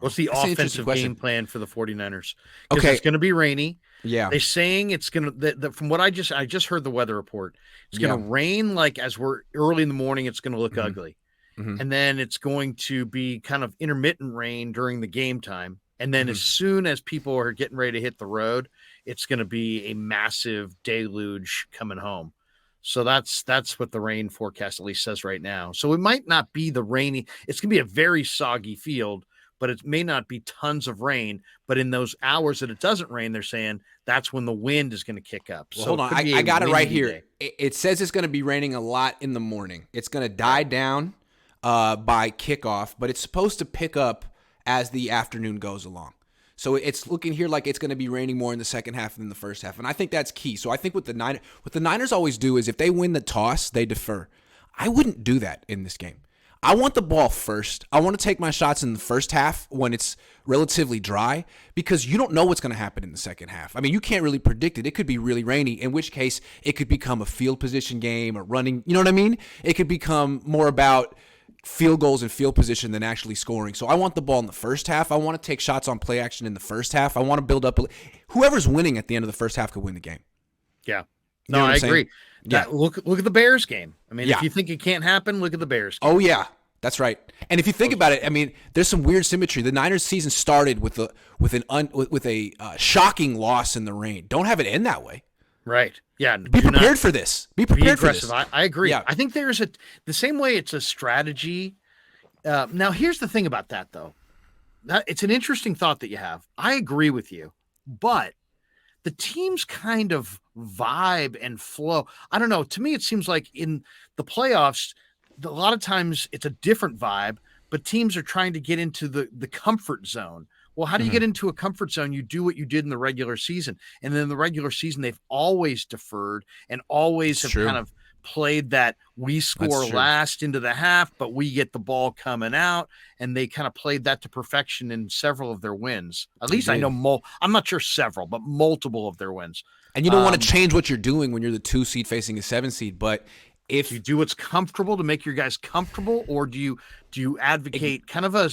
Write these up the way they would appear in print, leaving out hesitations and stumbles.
What's the That's an interesting offensive game question. plan for the 49ers? Because Okay. it's going to be rainy. Yeah. They're saying it's going to, from what I just heard the weather report, it's going to Yeah. rain like as we're early in the morning, it's going to look Hmm. ugly. Hmm. And then it's going to be kind of intermittent rain during the game time. And then as Hmm. soon as people are getting ready to hit the road, it's going to be a massive deluge coming home. So that's what the rain forecast at least says right now. So it might not be the rainy. It's going to be a very soggy field, but it may not be tons of rain. But in those hours that it doesn't rain, they're saying that's when the wind is going to kick up. Well, So hold it on. could be I a got it right windy here. day. It says it's going to be raining a lot in the morning. It's going to Yeah. die down by kickoff, but it's supposed to pick up as the afternoon goes along. So it's looking here like it's going to be raining more in the second half than the first half, and I think that's key. So I think what the Niners always do is if they win the toss, they defer. I wouldn't do that in this game. I want the ball first. I want to take my shots in the first half when it's relatively dry because you don't know what's going to happen in the second half. I mean, you can't really predict it. It could be really rainy, in which case it could become a field position game or running. You know what I mean? It could become more about field goals and field position than actually scoring. So I want the ball in the first half. I want to take shots on play action in the first half. I want to build up. Whoever's winning at the end of the first half could win the game. Yeah. You know No, what I'm I saying? agree. Yeah. That look at the Bears game. I mean, if Yeah. you think it can't happen, look at the Bears Oh game. yeah, that's right. And if you think about it, I mean, there's some weird symmetry. The Niners season started with a shocking loss in the rain. Don't have it end that way. Right. Yeah. Be Do not prepared for this. Be be prepared for aggressive. this. I agree. Yeah. I think there's the same way it's a strategy. Now, here's the thing about that, though. It's an interesting thought that you have. I agree with you, but the teams kind of vibe and flow. I don't know. To me, it seems like in the playoffs, a lot of times it's a different vibe, but teams are trying to get into the comfort zone. Well, how do you Mm-hmm. get into a comfort zone? You do what you did in the regular season. And then in the regular season, they've always deferred and always It's have kind true. of played that we That's score true. last into the half, but we get the ball coming out. And they kind of played that to perfection in several of their wins. At They least I did. know, I'm not sure several, but multiple of their wins. And you don't want to Um, change what you're doing when you're the 2 seed facing a 7 seed, but do you if do what's comfortable to make your guys comfortable, or do you advocate kind of a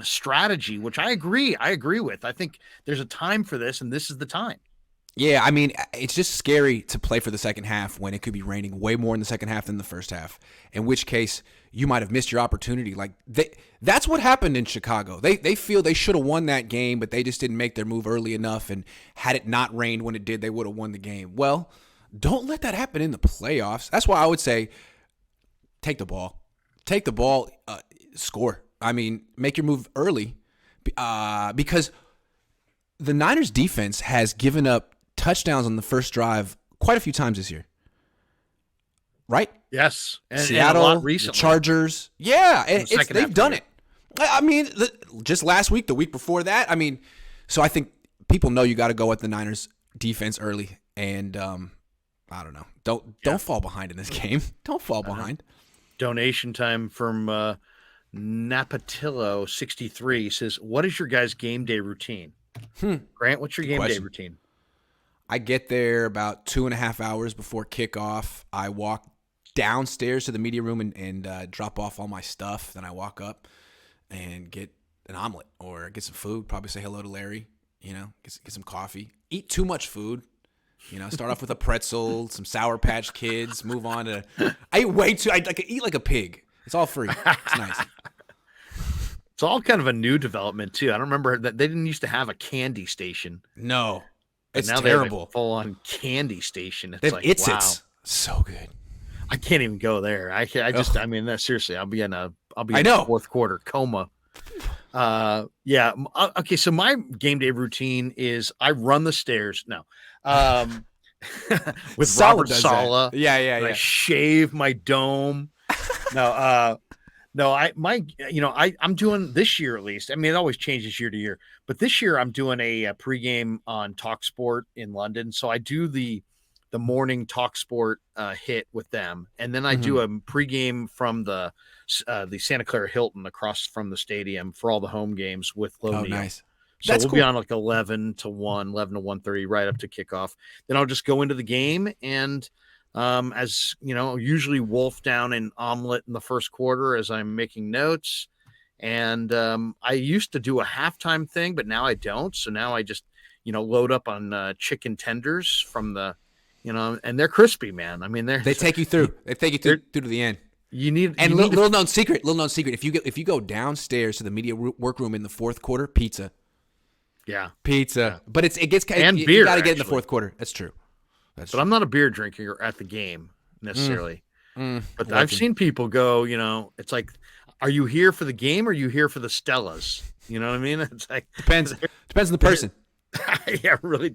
strategy, which I agree with. I think there's a time for this, and this is the time. yeah, I mean, it's just scary to play for the second half when it could be raining way more in the second half than the first half. In which case, you might have missed your opportunity. That's what happened in Chicago. They feel they should have won that game, but they just didn't make their move early enough. And had it not rained when it did, they would have won the game. Well, don't let that happen in the playoffs. That's why I would say take the ball, score. I mean, make your move early, because the Niners defense has given up touchdowns on the first drive quite a few times this year, right? Yes, and a Seattle, lot the recently Chargers, yeah, in the second half they've of the done year. it. I mean, just last week, the week before that. I mean, so I think people know you got to go at the Niners defense early, and I don't know, Yeah. don't fall behind in this game. Don't fall behind. Donation time from Napatillo 63 says, "What is your guys' game day routine?" Grant, what's your Good game day question. routine? I get there about 2.5 hours before kickoff. I walk downstairs to the media room and drop off all my stuff. Then I walk up and get an omelet or get some food. Probably say hello to Larry. Get some coffee. Eat too much food. Start off with a pretzel, some Sour Patch Kids. Move on to. I eat way too. I eat like a pig. It's all free. It's nice. It's all kind of a new development too. I don't remember that they didn't used to have a candy station, No, but it's now they have a terrible. full-on candy station. They It's have like, It's wow, so good. I can't even go there. Ugh. I mean, seriously, I'll be I in a know. fourth quarter coma. Yeah. Okay. So my game day routine is I run the stairs. No, um, with Sala Robert does that. Sala, Yeah, yeah, and I yeah. shave my dome. No, no, I'm doing this year at least. I mean, it always changes year to year, but this year I'm doing a pregame on Talk Sport in London. So I do the morning Talk Sport hit with them, and then I Hmm. do a pregame from the Santa Clara Hilton across from the stadium for all the home games with Low Oh, Neal. nice. So That's we'll be cool. on like 11 to 1, 11 to 1:30, right up to kickoff. Then I'll just go into the game and as you know, usually wolf down an omelet in the first quarter as I'm making notes. And I used to do a halftime thing, but now I don't. So now I just, load up on chicken tenders from the, and they're crispy, man. I mean, They take you through. They take you through to the end. You need And you need little known secret. If you go downstairs to the media workroom in the fourth quarter, pizza. Yeah, Pizza. yeah. But it gets And you beer, got to get in the actually. fourth quarter. That's true. But I'm not a beer drinker at the game necessarily. But legend. I've seen people go, it's like, are you here for the game or are you here for the Stellas? You know what I mean? It's like Depends on the person. Yeah, really.